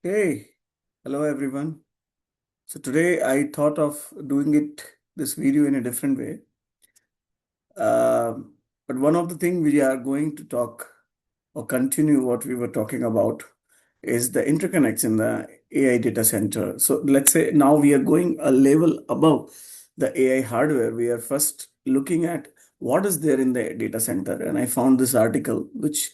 Hey, hello everyone. So today I thought of doing this video in a different way. Um but one of the things we are going to talk or continue what we were talking about is the interconnects in the AI data center. So let's say now we are going a level above the AI hardware. We are first looking at what is there in the data center. And I found this article which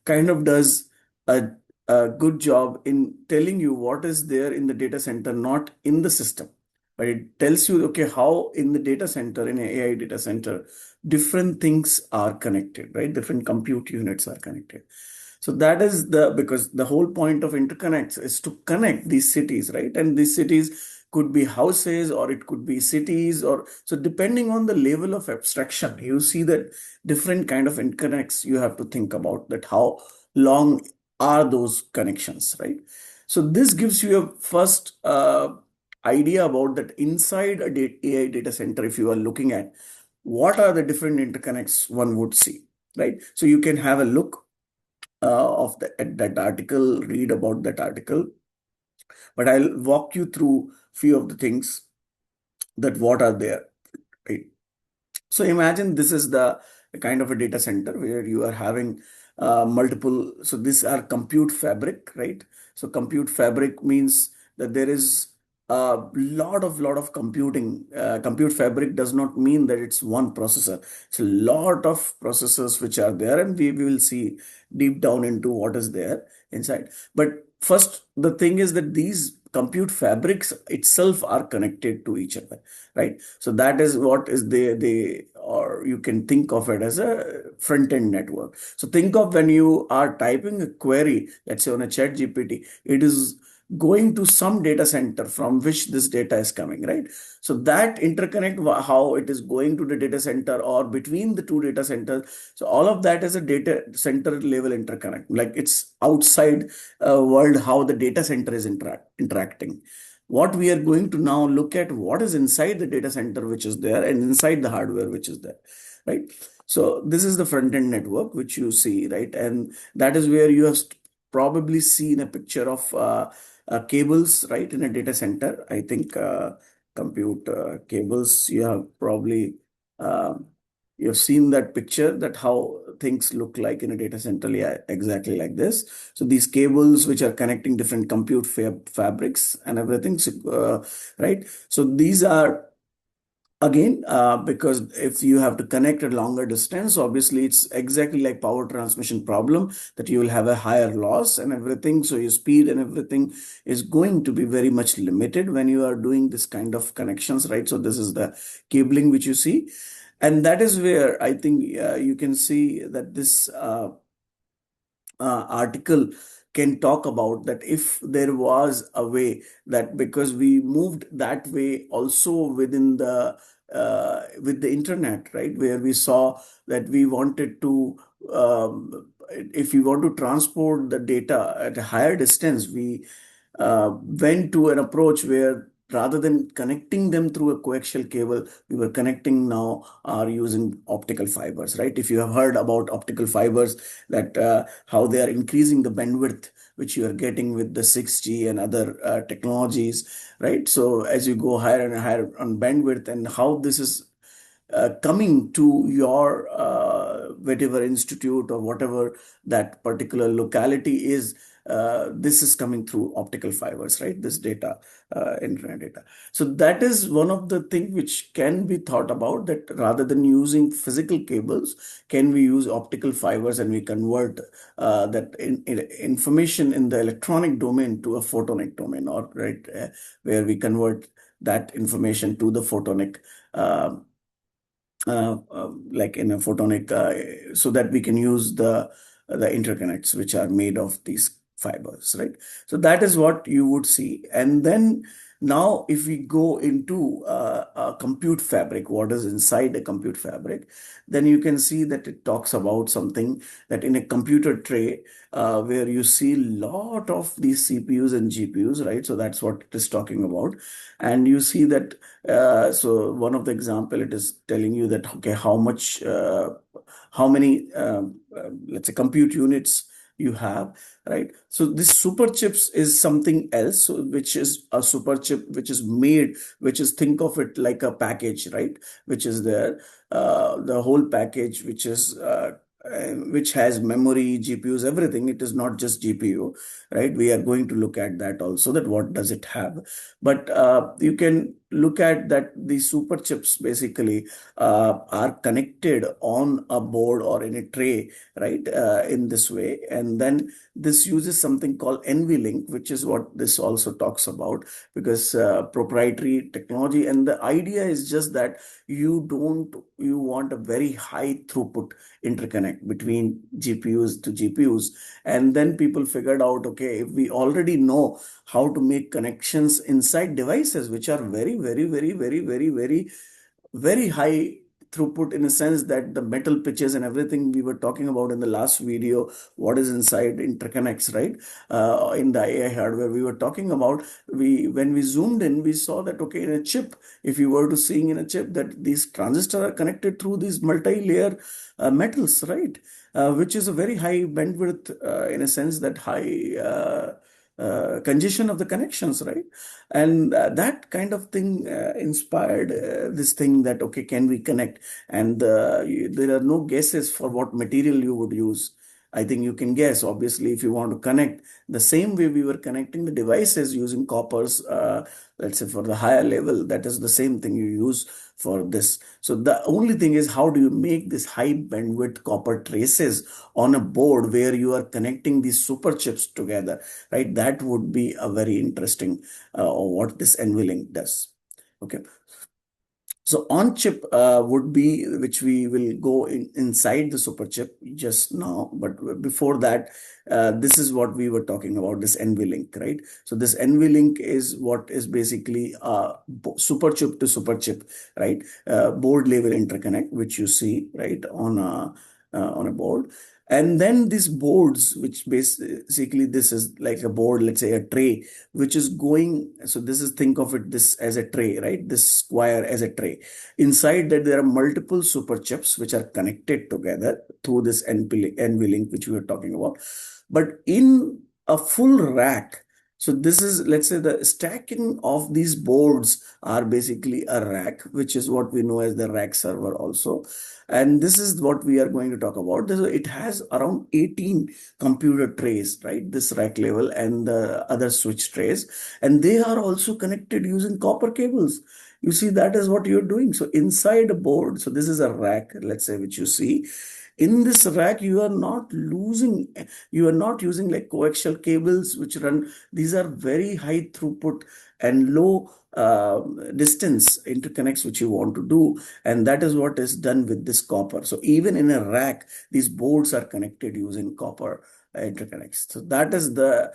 kind of does a, a good job in telling you what is there in the data center, not in the system. But it tells you, okay, how in the data center, in an AI data center, different things are connected, right? Different compute units are connected. So that is because the whole point of interconnects is to connect these cities, right? And these cities could be houses or it could be cities or so depending on the level of abstraction, you see that different kind of interconnects you have to think about that how long are those connections, right? So this gives you a first idea about that inside AI data center, if you are looking at what are the different interconnects one would see, right? So you can have a look at that article, read about that article, but I'll walk you through few of the things that what are there, right? So imagine this is the kind of a data center where you are having multiple. So these are compute fabric, right? So compute fabric means that there is a lot of computing. Compute fabric does not mean that it's one processor. It's a lot of processors which are there, and we will see deep down into what is there inside. But first, the thing is that these compute fabrics itself are connected to each other, right? So that is what is they or you can think of it as a front end network. So think of when you are typing a query, let's say on a chat GPT, it is going to some data center from which this data is coming, right? So that interconnect, how it is going to the data center or between the two data centers. So all of that is a data center level interconnect. Like it's outside world, how the data center is interacting. What we are going to now look at what is inside the data center which is there and inside the hardware which is there, right? So this is the front end network which you see, right? And that is where you have probably seen a picture of cables, right, in a data center. I think compute cables, you have probably uh, you have seen that picture, that how things look like in a data center. Yeah, exactly like this. So these cables which are connecting different compute fabrics and everything, right? So these are again because if you have to connect at longer distance, obviously it's exactly like power transmission problem that you will have a higher loss and everything. So your speed and everything is going to be very much limited when you are doing this kind of connections, right? So this is the cabling which you see, and that is where I think you can see that this article can talk about that if there was a way that because we moved that way also within the with the internet, right, where we saw that we wanted to if we want to transport the data at a higher distance, we went to an approach where rather than connecting them through a coaxial cable, we were connecting now are using optical fibers, right? If you have heard about optical fibers, that how they are increasing the bandwidth which you are getting with the 6G and other technologies, right? So as you go higher and higher on bandwidth, and how this is coming to your whatever institute or whatever that particular locality is, this is coming through optical fibers, right? This data, internet data. So that is one of the things which can be thought about, that rather than using physical cables, can we use optical fibers and we convert that information in the electronic domain to a photonic domain, or right, where we convert that information to the photonic like in a photonic, so that we can use the interconnects which are made of these fibers, right? So that is what you would see. And then now if we go into a compute fabric, what is inside a compute fabric, then you can see that it talks about something that in a computer tray, where you see a lot of these CPUs and GPUs, right? So that's what it is talking about. And you see that so one of the example, it is telling you that, okay, how many, let's say compute units you have, right? So this super chips is something else, so which is a super chip which is made, which is, think of it like a package, right? Which is there, the whole package, which has memory, GPUs, everything. It is not just GPU, right? We are going to look at that also, that what does it have. But you can look at that these super chips basically are connected on a board or in a tray, right? In this way. And then this uses something called NVLink, which is what this also talks about, because proprietary technology. And the idea is just that you want a very high throughput interconnect between GPUs to GPUs. And then people figured out, okay, if we already know how to make connections inside devices which are very high throughput, in a sense that the metal pitches and everything we were talking about in the last video, what is inside interconnects, right? In the AI hardware we were talking about, we when we zoomed in, we saw that, okay, in a chip, if you were to seeing in a chip, that these transistors are connected through these multi-layer metals, right? Which is a very high bandwidth, in a sense that high congestion of the connections, right? And that kind of thing inspired this thing that, okay, can we connect? And there are no guesses for what material you would use. I think you can guess, obviously, if you want to connect the same way we were connecting the devices using coppers, let's say for the higher level, that is the same thing you use for this. So the only thing is, how do you make this high bandwidth copper traces on a board where you are connecting these super chips together, right? That would be a very interesting, what this NVLink does. Okay. So on chip would be, which we will go inside the super chip just now. But before that, this is what we were talking about, this NVLink, right? So this NVLink is what is basically super chip to super chip, right? Board level interconnect, which you see right on a board. And then these boards, which basically this is like a board, let's say a tray, which is going. So this is, think of it this as a tray, right? This square as a tray. Inside that there are multiple super chips which are connected together through this NVLink, which we were talking about. But in a full rack, so this is, let's say, the stacking of these boards are basically a rack, which is what we know as the rack server also. And this is what we are going to talk about. It has around 18 computer trays, right? This rack level and the other switch trays. And they are also connected using copper cables. You see, that is what you're doing. So inside a board, so this is a rack, let's say, which you see. In this rack, you are not using like coaxial cables which run. These are very high throughput and low distance interconnects which you want to do. And that is what is done with this copper. So even in a rack, these boards are connected using copper interconnects. So that is the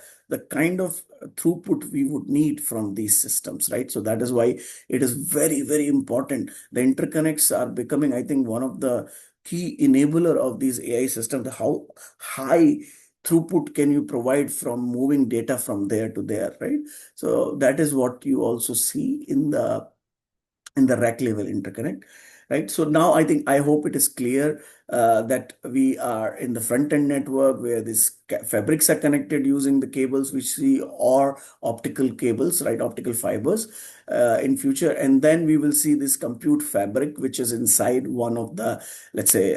kind of throughput we would need from these systems, right? So that is why it is very important. The interconnects are becoming, I think, one of the key enabler of these AI systems. How high throughput can you provide from moving data from there to there, right? So that is what you also see in the rack level interconnect, right? So now I hope it is clear that we are in the front end network where these fabrics are connected using the cables which see, or optical cables, right? Optical fibers in future. And then we will see this compute fabric, which is inside one of the, let's say,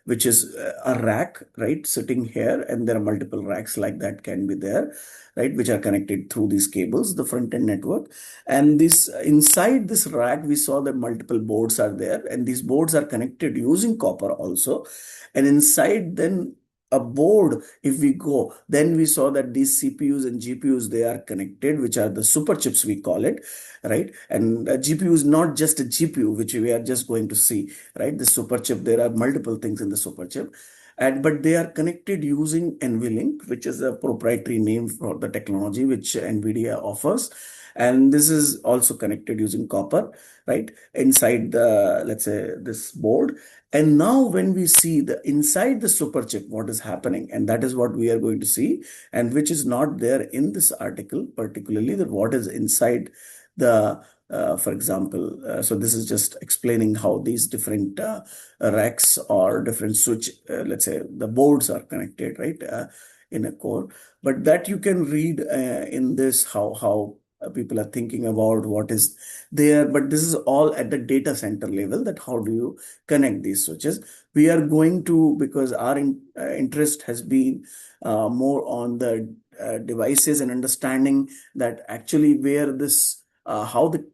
which is a rack, right? Sitting here, and there are multiple racks like that can be there, right? Which are connected through these cables, the front end network. And this inside this rack, we saw that multiple boards are there, and these boards are connected using copper also. And inside then a board, if we go, then we saw that these CPUs and GPUs, they are connected, which are the super chips, we call it, right? And a GPU is not just a GPU, which we are just going to see, right? The super chip, there are multiple things in the super chip. But they are connected using NVLink, which is a proprietary name for the technology which NVIDIA offers. And this is also connected using copper, right? Inside the, let's say, this board. And now when we see the inside the super chip, what is happening, and that is what we are going to see, and which is not there in this article, particularly that what is inside the For example, so this is just explaining how these different racks or different switch, let's say the boards are connected, right, in a core. But that you can read in this how people are thinking about what is there. But this is all at the data center level, that how do you connect these switches. We are going to, because our interest has been more on the devices and understanding that actually where this how the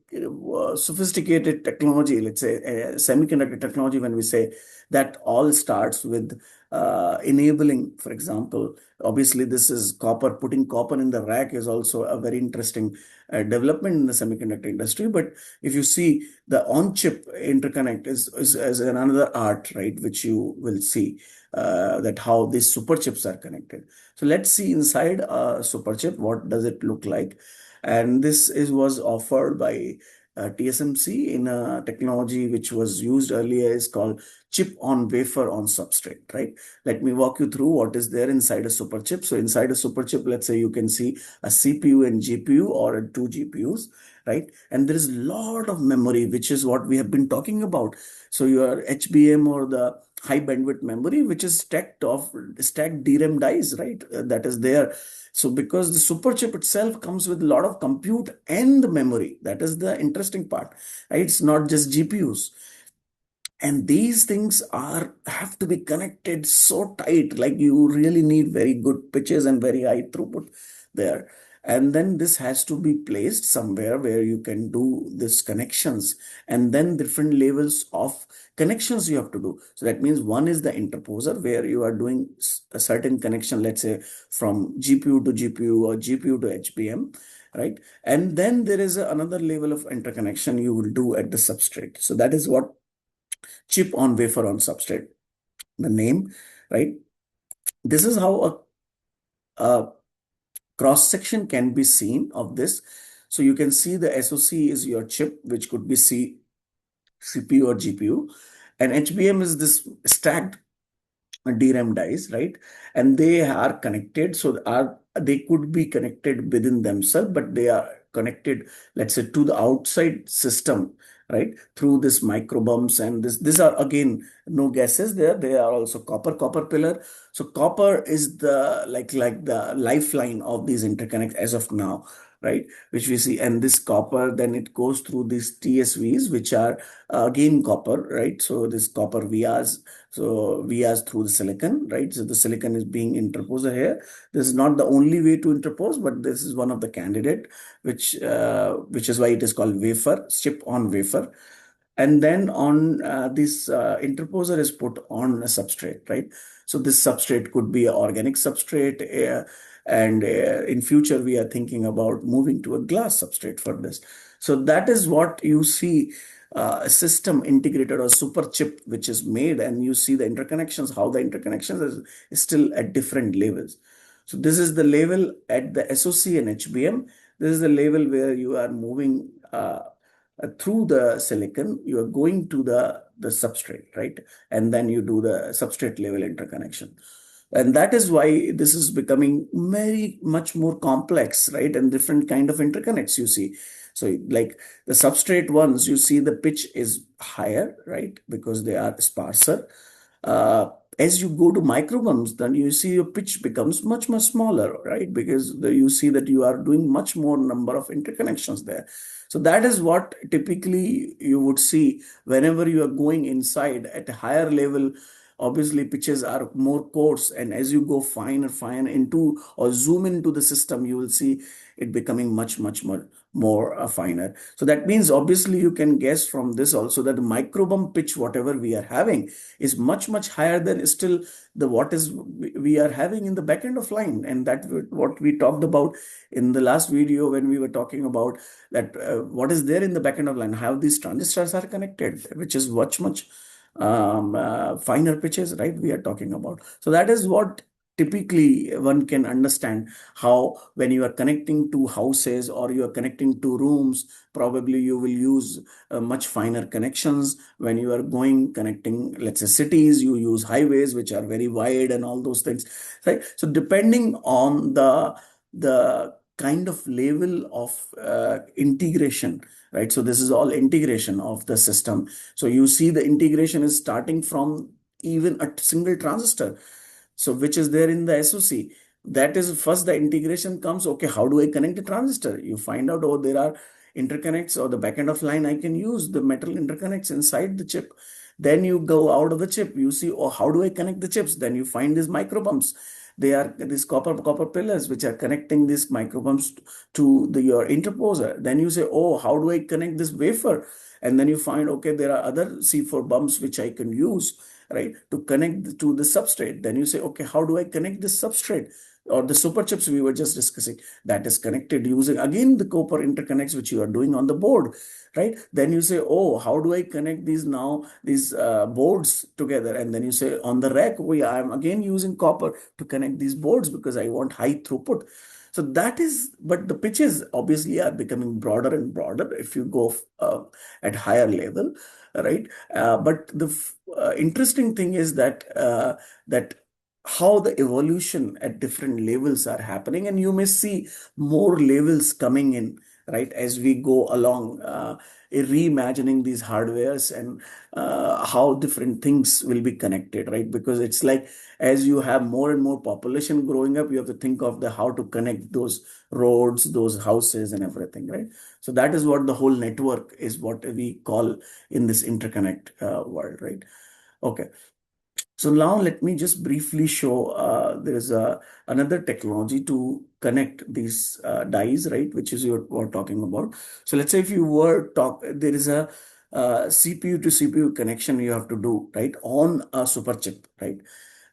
sophisticated technology, let's say semiconductor technology, when we say that all starts with enabling, for example, obviously this is copper. Putting copper in the rack is also a very interesting development in the semiconductor industry. But if you see the on-chip interconnect is another art, right, which you will see that how these super chips are connected. So let's see inside a super chip, what does it look like? And this is was offered by TSMC in a technology which was used earlier, is called chip on wafer on substrate, right? Let me walk you through what is there inside a super chip. So inside a super chip, let's say you can see a CPU and GPU, or two GPUs, right? And there is a lot of memory, which is what we have been talking about. So your HBM, or the high bandwidth memory, which is stacked DRAM dies, right? That is there. So because the super chip itself comes with a lot of compute and memory, that is the interesting part, right? It's not just GPUs. And these things are have to be connected so tight, like you really need very good pitches and very high throughput there. And then this has to be placed somewhere where you can do this connections, and then different levels of connections you have to do. So that means one is the interposer, where you are doing a certain connection, let's say from GPU to GPU or GPU to HBM, right? And then there is another level of interconnection you will do at the substrate. So that is what chip on wafer on substrate, the name, right? This is how a cross section can be seen of this. So you can see the SoC is your chip, which could be CPU or GPU, and HBM is this stacked DRAM dies, right? And they are connected. So they could be connected within themselves, but they are connected, let's say, to the outside system, right? Through this micro bumps, and this. These are again no gases there. They are also copper pillar. So copper is the like the lifeline of these interconnects as of now, right? Which we see, and this copper, then it goes through these TSVs, which are again copper, right? So this copper vias, so vias through the silicon, right? So the silicon is being interposed here. This is not the only way to interpose, but this is one of the candidate, which is why it is called wafer, chip on wafer. And then on this interposer is put on a substrate, right? So this substrate could be an organic substrate, and in future we are thinking about moving to a glass substrate for this. So that is what you see, a system integrated or super chip which is made, and you see the interconnections, how the interconnections is still at different levels. So this is the level at the SoC and HBM. This is the level where you are moving through the silicon, you are going to the substrate, right? And then you do the substrate level interconnection. And that is why this is becoming very much more complex, right? And different kind of interconnects you see. So like the substrate ones, you see the pitch is higher, right? Because they are sparser. As you go to microbums, then you see your pitch becomes much smaller, right? Because you see that you are doing much more number of interconnections there. So that is what typically you would see whenever you are going inside at a higher level. Obviously, pitches are more coarse, and as you go finer into or zoom into the system, you will see it becoming much more finer. So that means obviously you can guess from this also that the microbump pitch, whatever we are having, is much higher than still the what is we are having in the back end of line. And that what we talked about in the last video when we were talking about that what is there in the back end of line, how these transistors are connected, which is much finer pitches, right? We are talking about. So that is what typically one can understand, how when you are connecting to houses or you are connecting to rooms, probably you will use much finer connections. When you are going connecting, let's say cities, you use highways which are very wide and all those things, right? So depending on the kind of level of integration, right? So this is all integration of the system. So you see the integration is starting from even a single transistor, so which is there in the SoC. That is first the integration comes. Okay, how do I connect the transistor? You find out, oh, there are interconnects or the back end of line. I can use the metal interconnects inside the chip. Then you go out of the chip. You see, oh, how do I connect the chips? Then you find these micro bumps. They are these copper pillars which are connecting these micro bumps to your interposer. Then you say, oh, how do I connect this wafer? And then you find, okay, there are other C4 bumps which I can use, right, to connect to the substrate. Then you say, okay, how do I connect this substrate? Or the super chips we were just discussing, that is connected using again the copper interconnects which you are doing on the board, right? Then you say, oh, how do I connect these boards together? And then you say, on the rack, I'm again using copper to connect these boards because I want high throughput. So that is, but the pitches obviously are becoming broader and broader if you go at higher level, right? But the interesting thing is that how the evolution at different levels are happening, and you may see more levels coming in, right, as we go along, reimagining these hardwares and how different things will be connected, right? Because it's like as you have more and more population growing up, you have to think of the how to connect those roads, those houses, and everything, right? So that is what the whole network is, what we call in this interconnect world, right? Okay. So now let me just briefly show there is another technology to connect these dies, right? Which is what we're talking about. So let's say if you were there is a CPU to CPU connection you have to do, right, on a super chip, right?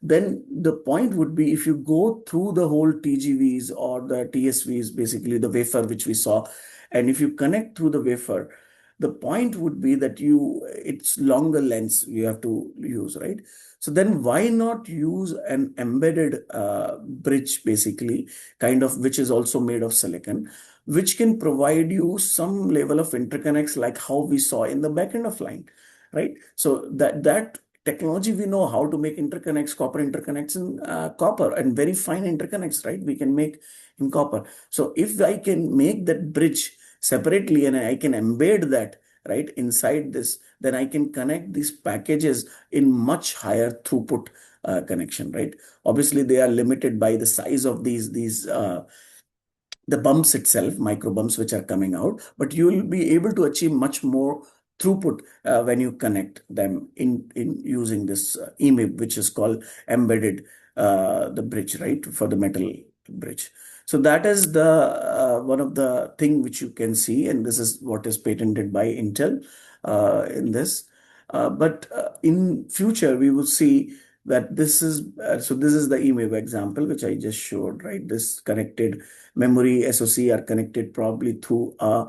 Then the point would be if you go through the whole TGVs or the TSVs, basically the wafer which we saw, and if you connect through the wafer, the point would be that it's longer lengths you have to use, right? So then why not use an embedded bridge, basically, kind of, which is also made of silicon, which can provide you some level of interconnects like how we saw in the back end of line, right? So that technology, we know how to make interconnects, copper interconnects in copper, and very fine interconnects, right? We can make in copper. So if I can make that bridge separately and I can embed that right inside this, then I can connect these packages in much higher throughput connection, right? Obviously, they are limited by the size of these the bumps itself, micro bumps which are coming out, but you will be able to achieve much more throughput when you connect them in using this EMIB, which is called embedded the bridge, right, for the metal bridge. So that is the one of the thing which you can see, and this is what is patented by Intel in this. But in future, we will see that this is so this is the EMIB example which I just showed, right? This connected memory SoC are connected probably through a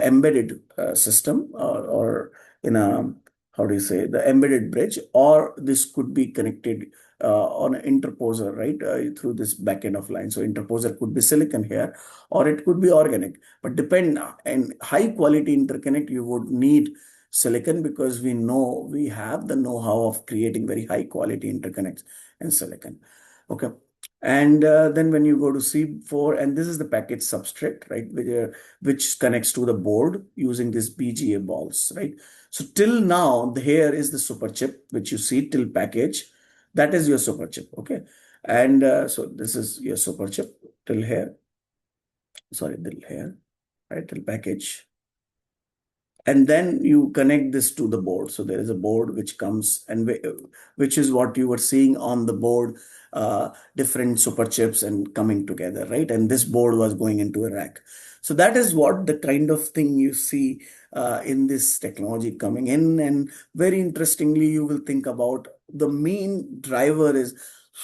embedded system, or in a, how do you say, the embedded bridge, or this could be connected on an interposer, right, through this backend of line. So interposer could be silicon here, or it could be organic, but depend, and high quality interconnect you would need silicon, because we know we have the know-how of creating very high quality interconnects in silicon. Okay. And then when you go to C4, and this is the package substrate, right, which connects to the board using these BGA balls, right? So till now, here is the super chip, which you see till package. That is your super chip, okay? And so this is your super chip till here. Sorry, till here, right, till package. And then you connect this to the board. So there is a board which comes, and which is what you were seeing on the board, different super chips and coming together, right? And this board was going into a rack. So that is what the kind of thing you see in this technology coming in. And very interestingly, you will think about the main driver is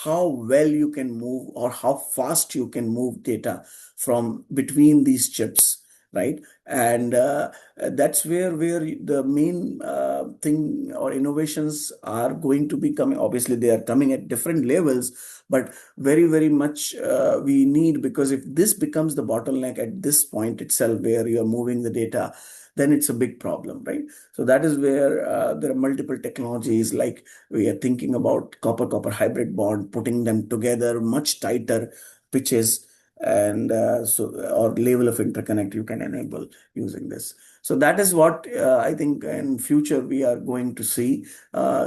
how well you can move, or how fast you can move data from between these chips, right? And that's where the main thing or innovations are going to be coming. Obviously, they are coming at different levels, but very much we need, because if this becomes the bottleneck at this point itself, where you are moving the data, then it's a big problem, right? So that is where there are multiple technologies, like we are thinking about copper hybrid bond, putting them together, much tighter pitches, and or level of interconnect you can enable using this. So that is what I think in future we are going to see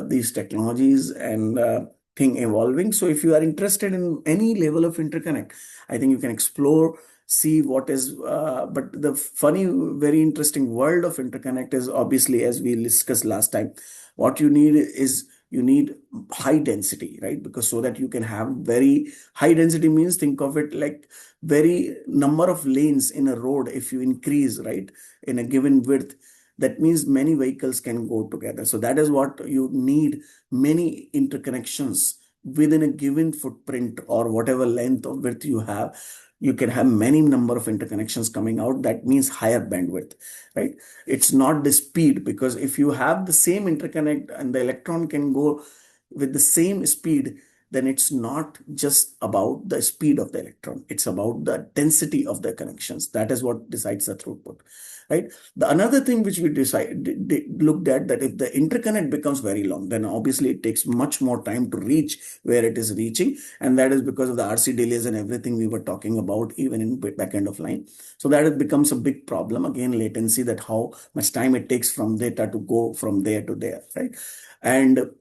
these technologies and thing evolving. So if you are interested in any level of interconnect, I think you can explore, see what is. But the funny, very interesting world of interconnect is obviously, as we discussed last time, what you need is you need high density, right? Because so that you can have very high density means, think of it like very number of lanes in a road. If you increase, right, in a given width, that means many vehicles can go together. So that is what you need, many interconnections within a given footprint or whatever length or width you have. You can have many number of interconnections coming out. That means higher bandwidth, right? It's not the speed, because if you have the same interconnect and the electron can go with the same speed, then it's not just about the speed of the electron, it's about the density of the connections. That is what decides the throughput, right? The another thing which we looked at, that if the interconnect becomes very long, then obviously it takes much more time to reach where it is reaching, and that is because of the RC delays and everything we were talking about even in back end of line. So that it becomes a big problem again, latency, that how much time it takes from data to go from there to there, right? And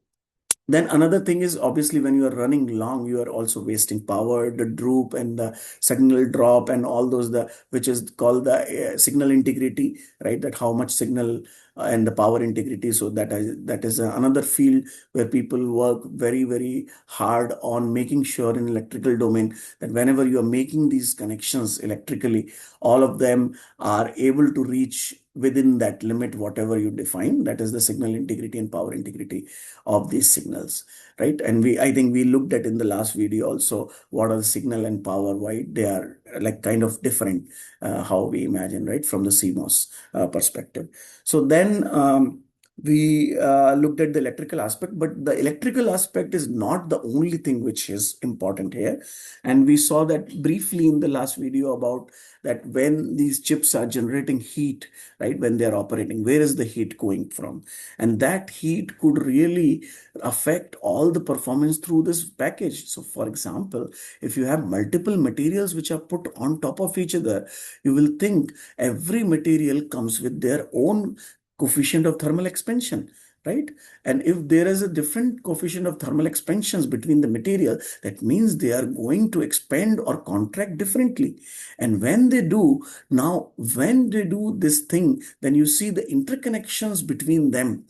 then another thing is, obviously when you are running long, you are also wasting power, the droop and the signal drop and all those, the which is called the signal integrity, right? That how much signal and the power integrity. So that is another field where people work very, very hard on making sure in electrical domain that whenever you are making these connections electrically, all of them are able to reach within that limit, whatever you define. That is the signal integrity and power integrity of these signals, right? And I think we looked at in the last video also what are the signal and power, why they are like kind of different, how we imagine, right, from the CMOS perspective. So then we looked at the electrical aspect, but the electrical aspect is not the only thing which is important here. And we saw that briefly in the last video about that when these chips are generating heat, right, when they're operating, where is the heat going from? And that heat could really affect all the performance through this package. So for example, if you have multiple materials which are put on top of each other, you will think every material comes with their own coefficient of thermal expansion, right? And if there is a different coefficient of thermal expansions between the material, that means they are going to expand or contract differently. And when they do, now when they do this thing, then you see the interconnections between them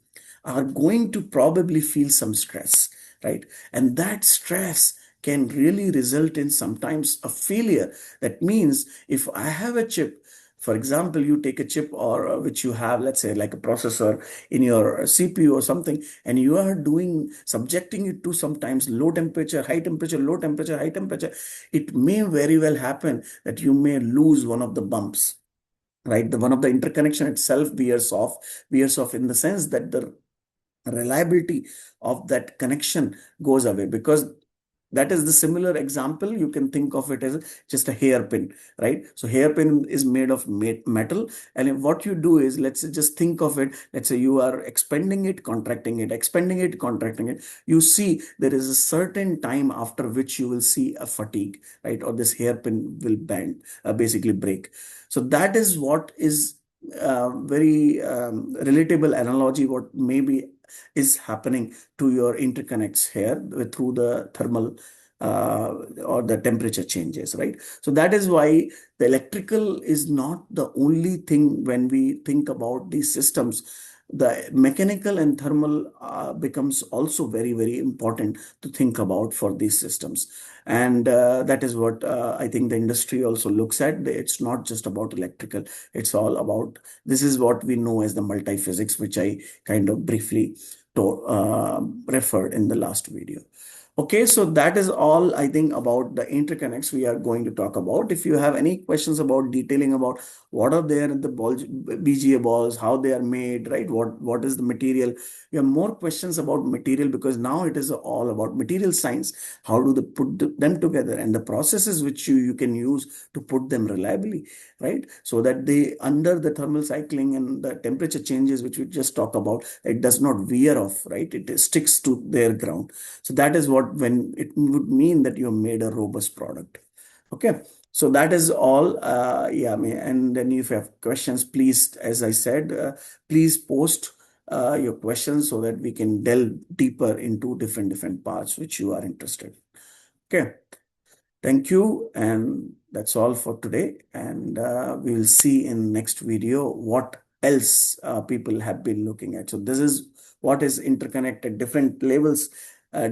are going to probably feel some stress, right? And that stress can really result in sometimes a failure. That means if I have a chip, for example, you take a chip or which you have, let's say like a processor in your CPU or something, and you are doing subjecting it to sometimes low temperature, high temperature, low temperature, high temperature, it may very well happen that you may lose one of the bumps, right? The one of the interconnection itself wears off in the sense that the reliability of that connection goes away, because that is the similar example. You can think of it as just a hairpin, right? So hairpin is made of metal, and what you do is, let's say, just think of it, let's say you are expanding it, contracting it, expanding it, contracting it. You see there is a certain time after which you will see a fatigue, right? Or this hairpin will bend, basically break. So that is what is very relatable analogy what maybe is happening to your interconnects here through the thermal or the temperature changes, right? So that is why the electrical is not the only thing when we think about these systems. The mechanical and thermal becomes also very, very important to think about for these systems. And that is what I think the industry also looks at. It's not just about electrical, it's all about, this is what we know as the multi-physics, which I kind of briefly referred in the last video. Okay, so that is all I think about the interconnects we are going to talk about. If you have any questions about detailing about what are there in the BGA balls, how they are made, right? What is the material? You have more questions about material, because now it is all about material science. How do they put them together, and the processes which you can use to put them reliably, right? So that they, under the thermal cycling and the temperature changes, which we just talk about, it does not veer off, right? It sticks to their ground. So that is what, when it would mean that you have made a robust product. Okay, so that is all. Yeah, and then if you have questions, please, as I said, please post your questions so that we can delve deeper into different parts which you are interested. Okay, thank you, and that's all for today. And we will see in next video what else people have been looking at. So this is what is interconnected, different levels,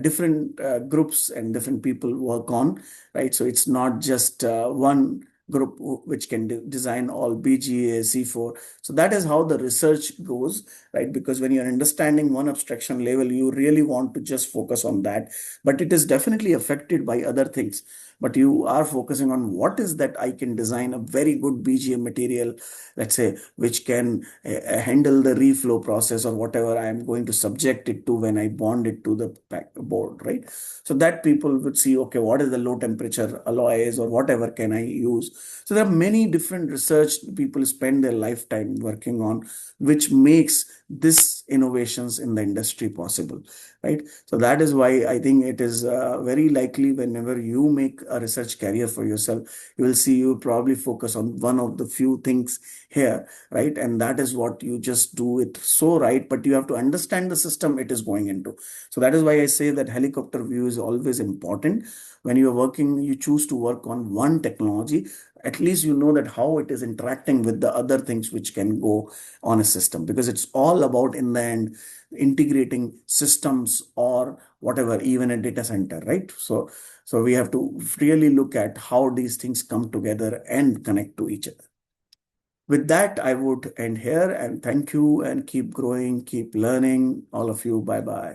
different groups and different people work on, right? So it's not just one group which can design all BGA, C4. So that is how the research goes, right? Because when you're understanding one abstraction level, you really want to just focus on that, but it is definitely affected by other things. But you are focusing on what is that I can design a very good BGA material, let's say, which can handle the reflow process or whatever I am going to subject it to when I bond it to the board, right? So that people would see, okay, what is the low temperature alloys or whatever can I use? So there are many different research people spend their lifetime working on, which makes this innovations in the industry possible, right? So that is why I think it is very likely whenever you make a research career for yourself, you will see you probably focus on one of the few things here, right? And that is what you just do it so right, but you have to understand the system it is going into. So that is why I say that helicopter view is always important. When you are working, you choose to work on one technology, at least you know that how it is interacting with the other things which can go on a system, because it's all about in the end integrating systems or whatever, even a data center, right? So we have to really look at how these things come together and connect to each other. With that, I would end here and thank you and keep growing, keep learning. All of you, bye bye.